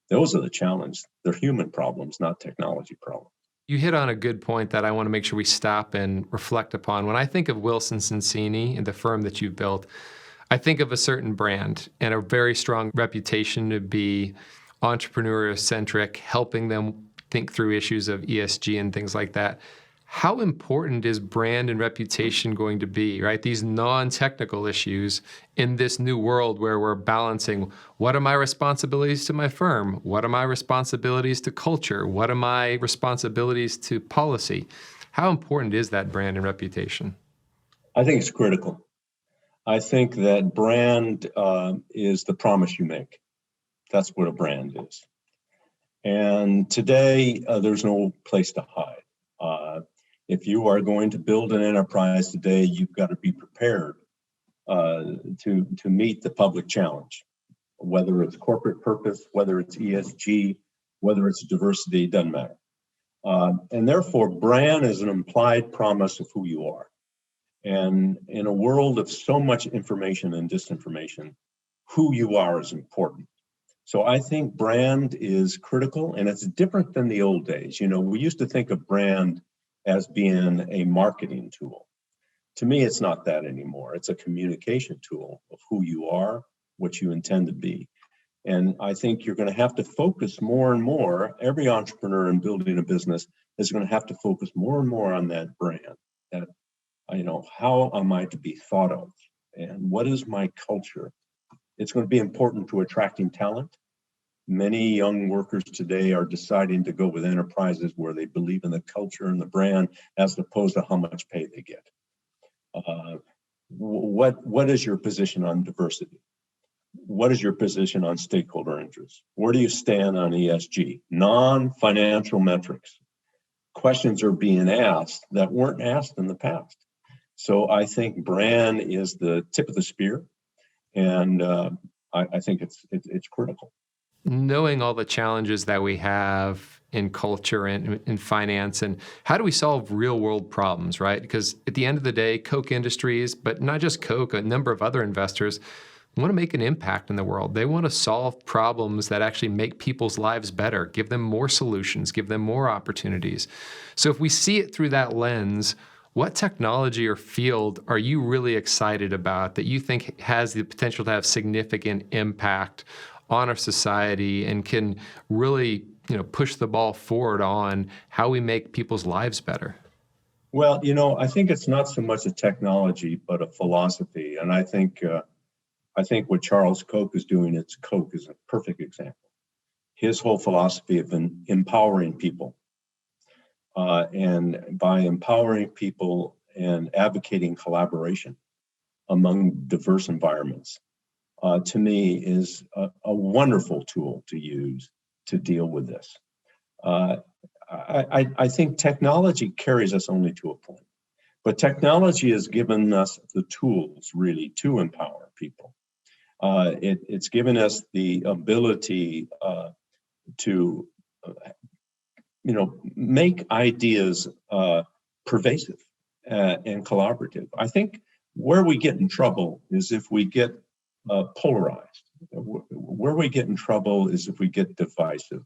those are the challenges. They're human problems, not technology problems. You hit on a good point that I want to make sure we stop and reflect upon. When I think of Wilson Sonsini and the firm that you've built, I think of a certain brand and a very strong reputation to be entrepreneur-centric, helping them think through issues of ESG and things like that. How important is brand and reputation going to be, right? These non-technical issues in this new world where we're balancing, what are my responsibilities to my firm? What are my responsibilities to culture? What are my responsibilities to policy? How important is that brand and reputation? I think it's critical. I think that brand is the promise you make. That's what a brand is. And today, there's no place to hide. If you are going to build an enterprise today, you've got to be prepared to meet the public challenge, whether it's corporate purpose, whether it's ESG, whether it's diversity, it doesn't matter. And therefore, brand is an implied promise of who you are. And in a world of so much information and disinformation, who you are is important. So I think brand is critical, and it's different than the old days. We used to think of brand as being a marketing tool. To me, it's not that anymore. It's a communication tool of who you are, what you intend to be. And I think you're going to have to focus more and more. Every entrepreneur in building a business is going to have to focus more and more on that brand. That, how am I to be thought of? And what is my culture? It's going to be important to attracting talent. Many young workers today are deciding to go with enterprises where they believe in the culture and the brand as opposed to how much pay they get. What is your position on diversity? What is your position on stakeholder interests? Where do you stand on ESG? Non-financial metrics. Questions are being asked that weren't asked in the past. So I think brand is the tip of the spear, and I think it's critical. Knowing all the challenges that we have in culture and in finance, and how do we solve real world problems, right? Because at the end of the day, Koch Industries, but not just Koch, a number of other investors want to make an impact in the world. They want to solve problems that actually make people's lives better, give them more solutions, give them more opportunities. So if we see it through that lens, what technology or field are you really excited about that you think has the potential to have significant impact on our society and can really, push the ball forward on how we make people's lives better? Well, I think it's not so much a technology, but a philosophy. And I think what Charles Koch is doing at Koch is a perfect example. His whole philosophy of empowering people. And by empowering people and advocating collaboration among diverse environments, to me is a wonderful tool to use to deal with this. I think technology carries us only to a point, but technology has given us the tools really to empower people. It's given us the ability to, make ideas pervasive and collaborative. I think where we get in trouble is if we get polarized. Where we get in trouble is if we get divisive.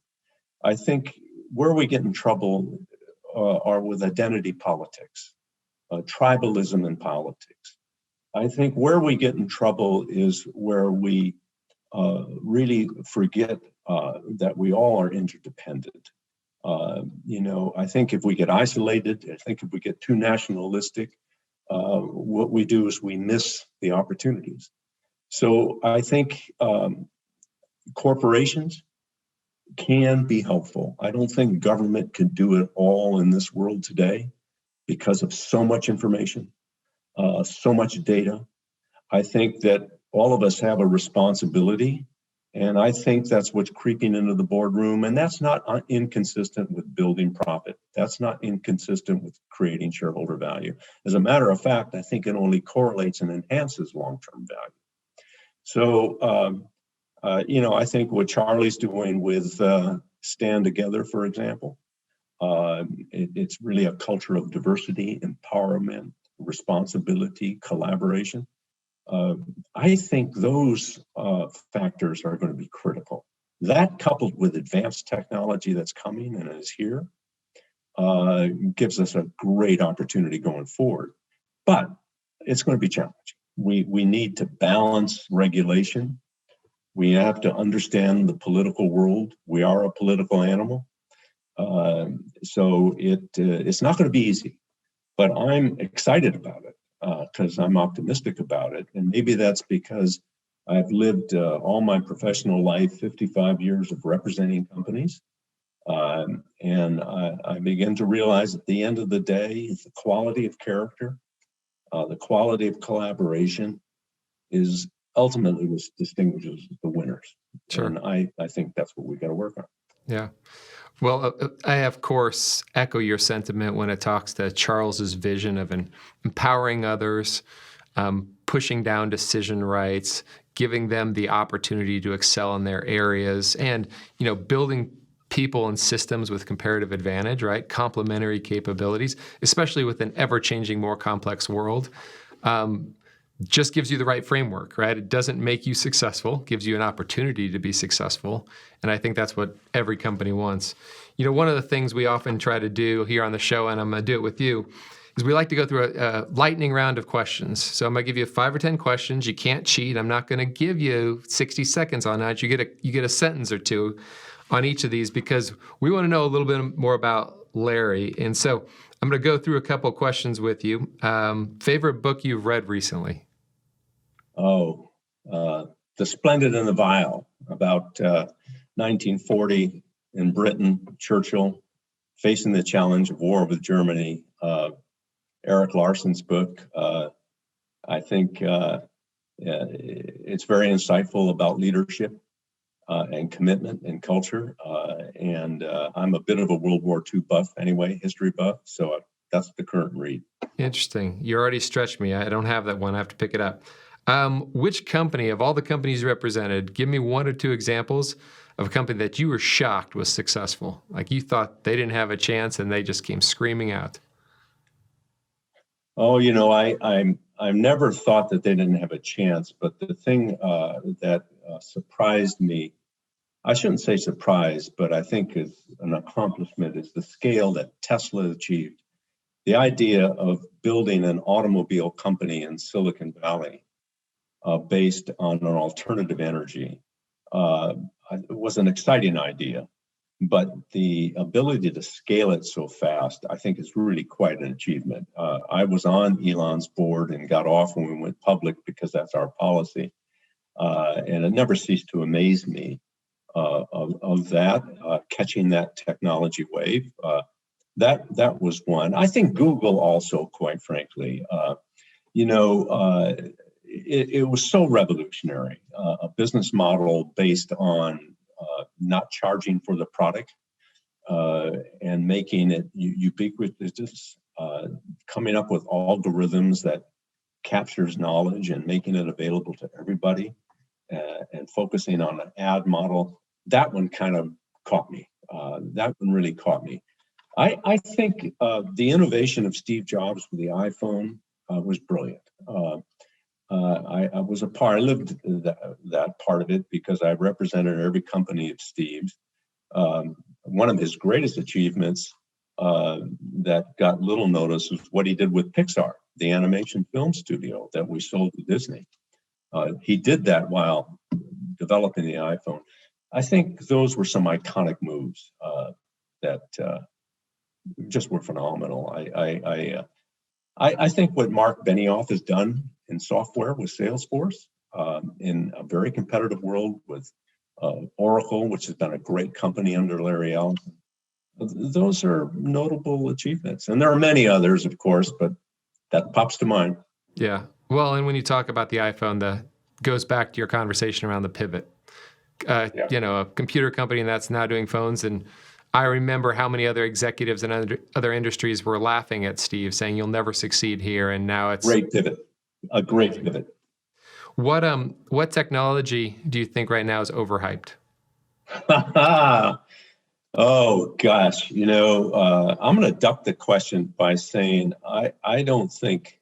I think where we get in trouble are with identity politics, tribalism in politics. I think where we get in trouble is where we really forget that we all are interdependent. I think if we get isolated, I think if we get too nationalistic, what we do is we miss the opportunities. So I think corporations can be helpful. I don't think government can do it all in this world today because of so much information, so much data. I think that all of us have a responsibility, and I think that's what's creeping into the boardroom, and that's not inconsistent with building profit. That's not inconsistent with creating shareholder value. As a matter of fact, I think it only correlates and enhances long-term value. So, I think what Charlie's doing with Stand Together, for example, it's really a culture of diversity, empowerment, responsibility, collaboration. I think those factors are going to be critical. That, coupled with advanced technology that's coming and is here, gives us a great opportunity going forward. But it's going to be challenging. We need to balance regulation. We have to understand the political world. We are a political animal. So it's not going to be easy, but I'm excited about it because I'm optimistic about it. And maybe that's because I've lived all my professional life, 55 years of representing companies. And I begin to realize at the end of the day, the quality of character, the quality of collaboration is ultimately what distinguishes the winners. Sure. And I think that's what we got to work on. Yeah. Well, I, of course, echo your sentiment when it talks to Charles's vision of empowering others, pushing down decision rights, giving them the opportunity to excel in their areas, and building people and systems with comparative advantage, right? Complementary capabilities, especially with an ever-changing, more complex world. Just gives you the right framework, right? It doesn't make you successful, gives you an opportunity to be successful. And I think that's what every company wants. One of the things we often try to do here on the show, and I'm going to do it with you, is we like to go through a lightning round of questions. So I'm going to give you 5 or 10 questions. You can't cheat. I'm not going to give you 60 seconds on that. You get a sentence or two on each of these because we want to know a little bit more about Larry. And so I'm going to go through a couple of questions with you. Favorite book you've read recently? The Splendid and the Vile, about 1940 in Britain, Churchill facing the challenge of war with Germany. Eric Larson's book, I think it's very insightful about leadership and commitment and culture. And I'm a bit of a World War II buff anyway, history buff. So that's the current read. Interesting. You already stretched me. I don't have that one. I have to pick it up. Which company, of all the companies you represented, give me 1 or 2 examples of a company that you were shocked was successful? Like you thought they didn't have a chance and they just came screaming out. I've never thought that they didn't have a chance, but the thing that surprised me, I shouldn't say surprised, but I think is an accomplishment, is the scale that Tesla achieved. The idea of building an automobile company in Silicon Valley based on an alternative energy was an exciting idea, but the ability to scale it so fast, I think, is really quite an achievement. I was on Elon's board and got off when we went public because that's our policy, and it never ceased to amaze me of that, catching that technology wave. That was one. I think Google also, quite frankly, it was so revolutionary, a business model based on not charging for the product and making it ubiquitous, coming up with algorithms that captures knowledge and making it available to everybody, and focusing on an ad model. That one kind of caught me. That one really caught me. I think the innovation of Steve Jobs with the iPhone was brilliant. I was a part, I lived that part of it because I represented every company of Steve's. One of his greatest achievements that got little notice was what he did with Pixar, the animation film studio that we sold to Disney. He did that while developing the iPhone. I think those were some iconic moves that just were phenomenal. I think what Mark Benioff has done in software with Salesforce, in a very competitive world with Oracle, which has been a great company under Larry Ellison, those are notable achievements. And there are many others, of course, but that pops to mind. Yeah. Well, and when you talk about the iPhone, that goes back to your conversation around the pivot. A computer company that's now doing phones. And I remember how many other executives in other industries were laughing at Steve, saying you'll never succeed here. And now it's a great pivot. What technology do you think right now is overhyped? Oh gosh, I'm going to duck the question by saying I don't think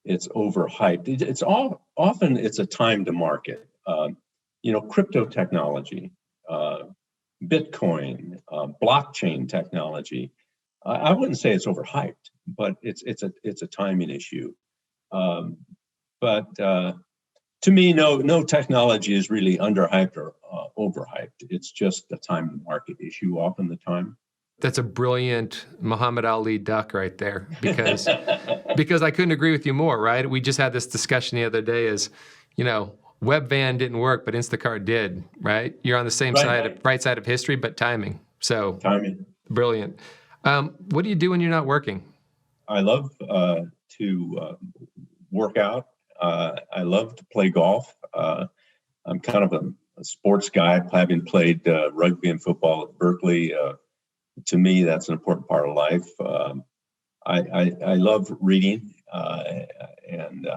it's overhyped. It's often it's a time to market. Crypto technology, Bitcoin, blockchain technology. I wouldn't say it's overhyped, but it's a timing issue. But to me, no technology is really underhyped or overhyped. It's just the time to market issue often the time. That's a brilliant Muhammad Ali duck right there, because I couldn't agree with you more, right? We just had this discussion the other day Webvan didn't work, but Instacart did, right? You're on the same right side of history, but timing. So timing. Brilliant. What do you do when you're not working? I love to work out. I love to play golf. I'm kind of a sports guy, having played rugby and football at Berkeley. To me, that's an important part of life. I love reading, and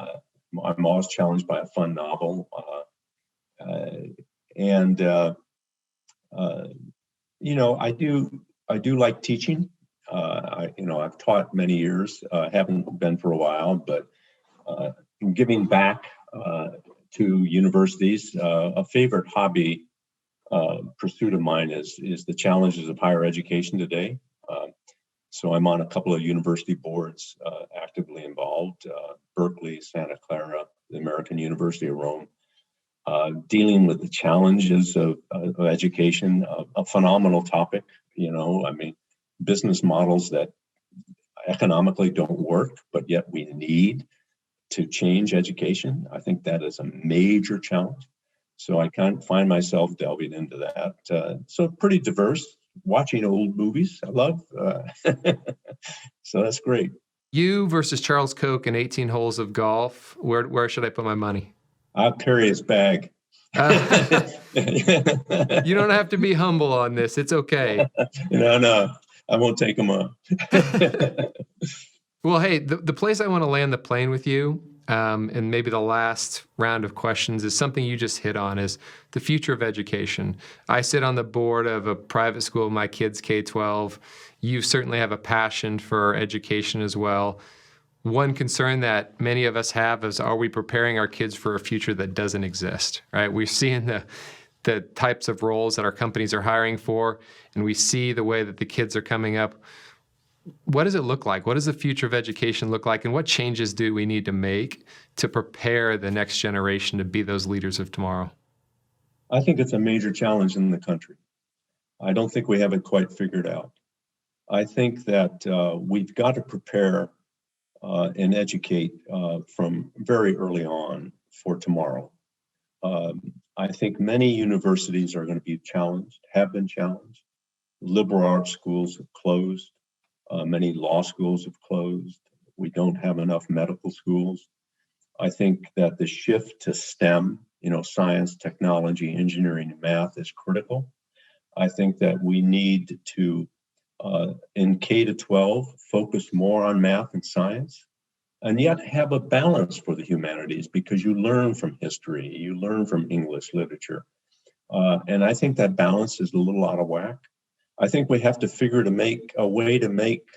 I'm always challenged by a fun novel. I do like teaching. I've taught many years. Haven't been for a while, but giving back to universities. A favorite hobby pursuit of mine is the challenges of higher education today. So I'm on a couple of university boards, actively involved, Berkeley, Santa Clara, the American University of Rome, dealing with the challenges of education, a phenomenal topic. Business models that economically don't work, but yet we need to change education. I think that is a major challenge. So I kind of find myself delving into that. So pretty diverse, watching old movies I love. So that's great. You versus Charles Koch in 18 holes of golf. Where should I put my money? I'll carry his bag. You don't have to be humble on this. It's okay. No, I won't take him on. Well, hey, the place I want to land the plane with you, and maybe the last round of questions, is something you just hit on, is the future of education. I sit on the board of a private school, my kids K-12. You certainly have a passion for education as well. One concern that many of us have is, are we preparing our kids for a future that doesn't exist, right? We're seeing the types of roles that our companies are hiring for, and we see the way that the kids are coming up. What does it look like? What does the future of education look like? And what changes do we need to make to prepare the next generation to be those leaders of tomorrow? I think it's a major challenge in the country. I don't think we have it quite figured out. I think that we've got to prepare and educate from very early on for tomorrow. I think many universities are going to be challenged, have been challenged. Liberal arts schools have closed. Many law schools have closed. We don't have enough medical schools. I think that the shift to STEM, science, technology, engineering, and math is critical. I think that we need to, in K-12, focus more on math and science, and yet have a balance for the humanities, because you learn from history, you learn from English literature. And I think that balance is a little out of whack. I think we have to figure to make a way to make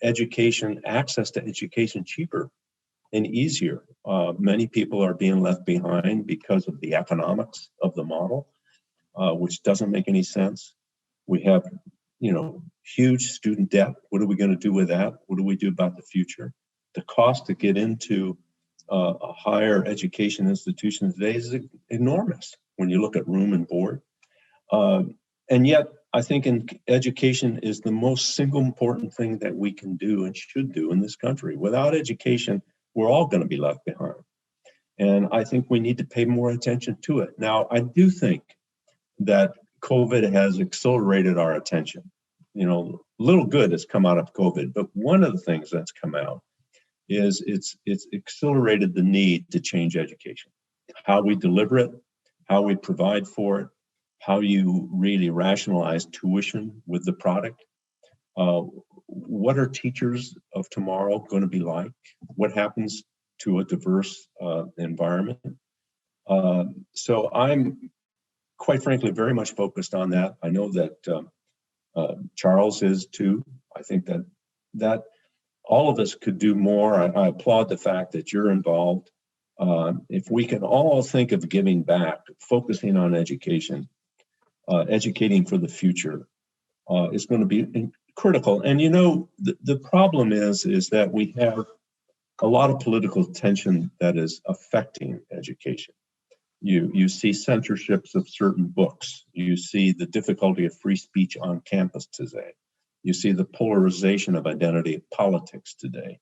access to education cheaper and easier. Many people are being left behind because of the economics of the model, which doesn't make any sense. We have, huge student debt. What are we going to do with that? What do we do about the future? The cost to get into a higher education institution today is enormous when you look at room and board. And yet, I think education is the most single important thing that we can do and should do in this country. Without education, we're all going to be left behind. And I think we need to pay more attention to it. Now, I do think that COVID has accelerated our attention. Little good has come out of COVID, but one of the things that's come out is it's accelerated the need to change education, how we deliver it, how we provide for it, how you really rationalize tuition with the product. What are teachers of tomorrow going to be like? What happens to a diverse environment? So I'm, quite frankly, very much focused on that. I know that Charles is too. I think that all of us could do more. I applaud the fact that you're involved. If we can all think of giving back, focusing on education, educating for the future is going to be critical. And the problem is that we have a lot of political tension that is affecting education. You see censorships of certain books. You see the difficulty of free speech on campus today. You see the polarization of identity politics today.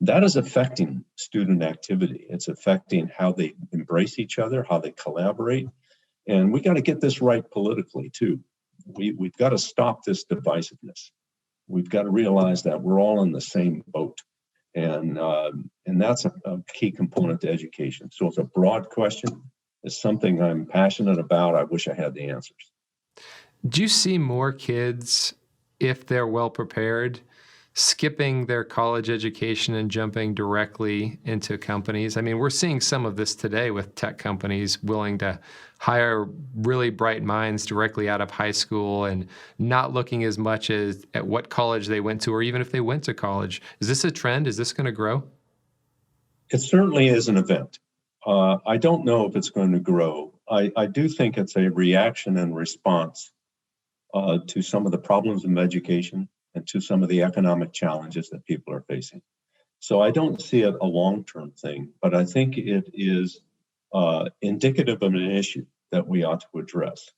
That is affecting student activity. It's affecting how they embrace each other, how they collaborate. And we got to get this right politically too. We've got to stop this divisiveness. We've got to realize that we're all in the same boat. And that's a key component to education. So it's a broad question. It's something I'm passionate about. I wish I had the answers. Do you see more kids, if they're well prepared, skipping their college education and jumping directly into companies? I mean, we're seeing some of this today with tech companies willing to hire really bright minds directly out of high school and not looking as much at what college they went to, or even if they went to college. Is this a trend? Is this going to grow? It certainly is an event. I don't know if it's going to grow. I do think it's a reaction and response to some of the problems in education and to some of the economic challenges that people are facing. So I don't see it a long-term thing, but I think it is indicative of an issue that we ought to address.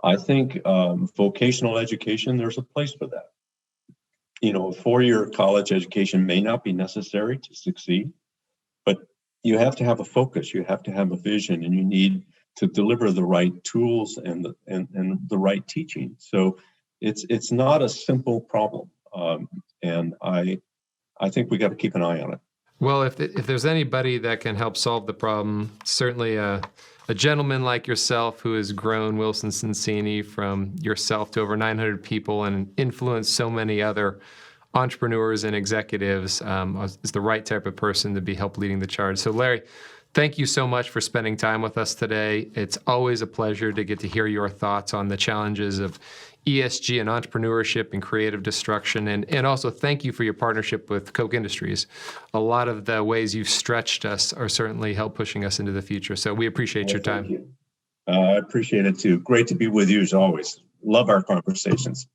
I think vocational education, there's a place for that. A four-year college education may not be necessary to succeed, but you have to have a focus, you have to have a vision, and you need to deliver the right tools and the right teaching. So it's not a simple problem, and I think we got to keep an eye on it. Well, if there's anybody that can help solve the problem, certainly a gentleman like yourself who has grown Wilson Sonsini from yourself to over 900 people and influenced so many other entrepreneurs and executives is the right type of person to be help leading the charge. So Larry, thank you so much for spending time with us today. It's always a pleasure to get to hear your thoughts on the challenges of ESG and entrepreneurship and creative destruction. And also thank you for your partnership with Koch Industries. A lot of the ways you've stretched us are certainly help pushing us into the future. So we appreciate your time. Thank you. I appreciate it too. Great to be with you as always. Love our conversations.